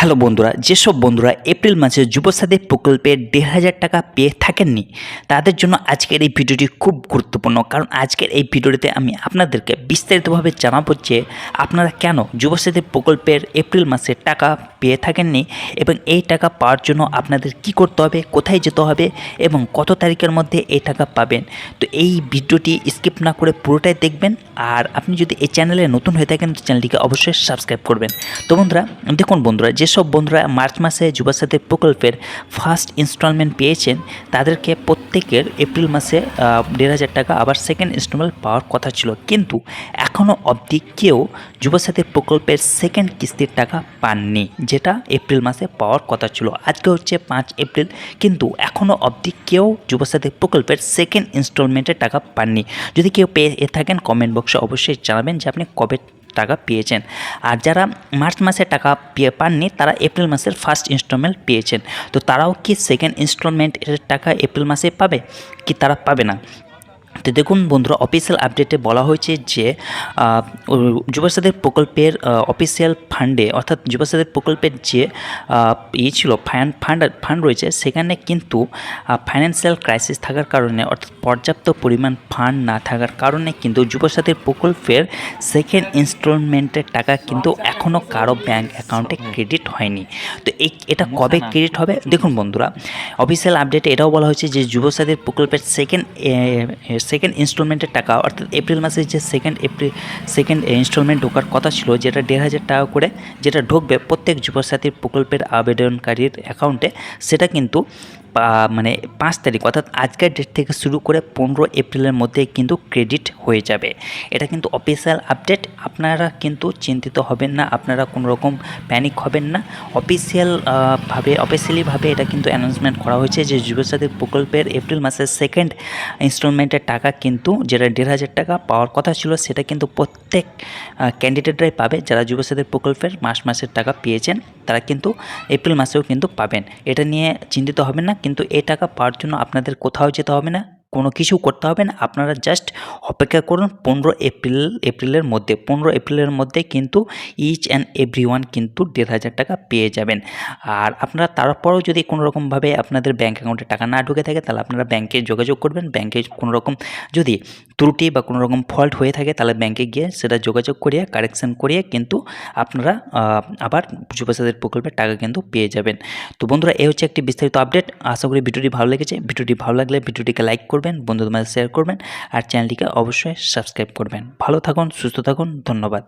Hello বন্ধুরা, যেসব বন্ধুরা এপ্রিল মাসে যুবসাথী প্রকল্পে ১,৫০০ টাকা পেয়ে থাকেননি তাদের জন্য আজকের এই ভিডিওটি খুব গুরুত্বপূর্ণ। কারণ আজকের এই ভিডিওটিতে আমি আপনাদেরকে বিস্তারিতভাবে জানাবো যে আপনারা কেন যুবসাথী প্রকল্পের এপ্রিল মাসে টাকা পেয়ে থাকেননি এবং এই টাকা পাওয়ার জন্য আপনাদের কি করতে হবে, কোথায় যেতে হবে এবং কত তারিখের মধ্যে এই টাকা পাবেন। তো এই ভিডিওটি স্কিপ না করে পুরোটাই দেখবেন। আর আপনি যদি এই চ্যানেলে নতুন হয়ে থাকেন তো চ্যানেলটিকে অবশ্যই সাবস্ক্রাইব করবেন। তো বন্ধুরা দেখুন, বন্ধুরা যেসব বন্ধুরা মার্চ মাসে যুবসাথী প্রকল্পের ফার্স্ট ইনস্টলমেন্ট পেয়েছেন তাদেরকে প্রত্যেকের এপ্রিল মাসে ১,৫০০ টাকা আবার সেকেন্ড ইনস্টলমেন্ট পাওয়ার কথা ছিল, কিন্তু এখনও অবধি কেউ যুবসাথী প্রকল্পের সেকেন্ড কিস্তির টাকা পাননি, যেটা এপ্রিল মাসে পাওয়ার কথা ছিল। আজকে হচ্ছে ৫ এপ্রিল, কিন্তু এখনও অবধি কেউ যুবসাথী প্রকল্পের সেকেন্ড ইনস্টলমেন্টের টাকা পাননি। যদি কেউ পেয়ে থাকেন কমেন্ট বক্সে অবশ্যই জানাবেন যে আপনি কবে টাকা পেয়েছেন। আর যারা মার্চ মাসে টাকা পাননি তারা এপ্রিল মাসের ফার্স্ট ইনস্টলমেন্ট পেয়েছেন, তো তারাও কি সেকেন্ড ইনস্টলমেন্টের টাকা এপ্রিল মাসে পাবে কি তারা পাবে না? তো দেখুন বন্ধুরা, অফিসিয়াল আপডেটে বলা হয়েছে যে যুবসাথী প্রকল্পের অফিসিয়াল ফান্ডে, অর্থাৎ যুবসাথী প্রকল্পের যে ছিল ফান্ড রয়েছে, সেখানে কিন্তু ফাইন্যান্সিয়াল ক্রাইসিস থাকার কারণে, অর্থাৎ পর্যাপ্ত পরিমাণ ফান্ড না থাকার কারণে কিন্তু যুবসাথী প্রকল্পের সেকেন্ড ইনস্টলমেন্টের টাকা কিন্তু এখনও কারো ব্যাঙ্ক অ্যাকাউন্টে ক্রেডিট হয়নি। তো এটা কবে ক্রেডিট হবে? দেখুন বন্ধুরা, অফিসিয়াল আপডেটে এটাও বলা হয়েছে যে যুবসাথী প্রকল্পের সেকেন্ড ইনস্টলমেন্টের টাকা, অর্থাৎ এপ্রিল মাসে যে সেকেন্ড ইনস্টলমেন্ট ঢোকার কথা ছিল, যেটা ১,৫০০ টাকা করে যেটা ঢুকবে প্রত্যেক যুবসাথী প্রকল্পের আবেদনকারীর অ্যাকাউন্টে, সেটা কিন্তু মানে ৫ তারিখ অর্থাৎ আজকের ডেট থেকে শুরু করে ১৫ এপ্রিলের মধ্যে কিন্তু ক্রেডিট হয়ে যাবে। এটা কিন্তু অফিসিয়াল আপডেট, আপনারা কিন্তু চিন্তিত হবেন না, আপনারা কোনো রকম প্যানিক হবেন না। অফিসিয়ালিভাবে এটা কিন্তু অ্যানাউন্সমেন্ট করা হয়েছে যে যুবসাথী প্রকল্পের এপ্রিল মাসের সেকেন্ড ইনস্টলমেন্টের টাকা কিন্তু, যেটা ১,৫০০ টাকা পাওয়ার কথা ছিল, সেটা কিন্তু প্রত্যেক ক্যান্ডিডেটরাই পাবে। যারা যুবসাথী প্রকল্পের মাসের টাকা পেয়েছেন তারা কিন্তু এপ্রিল মাসেও কিন্তু পাবেন। এটা নিয়ে চিন্তিত হবেন না, কিন্তু এই টাকা পাওয়ার জন্য আপনাদের কোথাও যেতে হবে না, কোনো কিছু করতে হবে না। আপনারা জাস্ট অপেক্ষা করুন ১৫ এপ্রিলের মধ্যে কিন্তু ইচ অ্যান্ড এভরিওয়ান কিন্তু ১,৫০০ টাকা পেয়ে যাবেন। আর আপনারা তারপরেও যদি কোনো রকমভাবে আপনাদের ব্যাঙ্ক অ্যাকাউন্টে টাকা না ঢুকে থাকে তাহলে আপনারা ব্যাঙ্কে যোগাযোগ করবেন। ব্যাঙ্কে কোনো রকম যদি ত্রুটি বা কোনো রকম ফল্ট হয়ে থাকে তাহলে ব্যাঙ্কে গিয়ে সেটা যোগাযোগ করিয়ে কারেকশন করিয়ে কিন্তু আপনারা আবার যুবসাথী প্রকল্পের টাকা কিন্তু পেয়ে যাবেন। তো বন্ধুরা, এই হচ্ছে একটি বিস্তারিত আপডেট। আশা করি ভিডিওটি ভালো লেগেছে। ভিডিওটি ভালো লাগলে ভিডিওটিকে লাইক করবেন, বন্ধুদের মাঝে শেয়ার করবেন আর চ্যানেলটিকে অবশ্যই সাবস্ক্রাইব করবেন। ভালো থাকুন, সুস্থ থাকুন, ধন্যবাদ।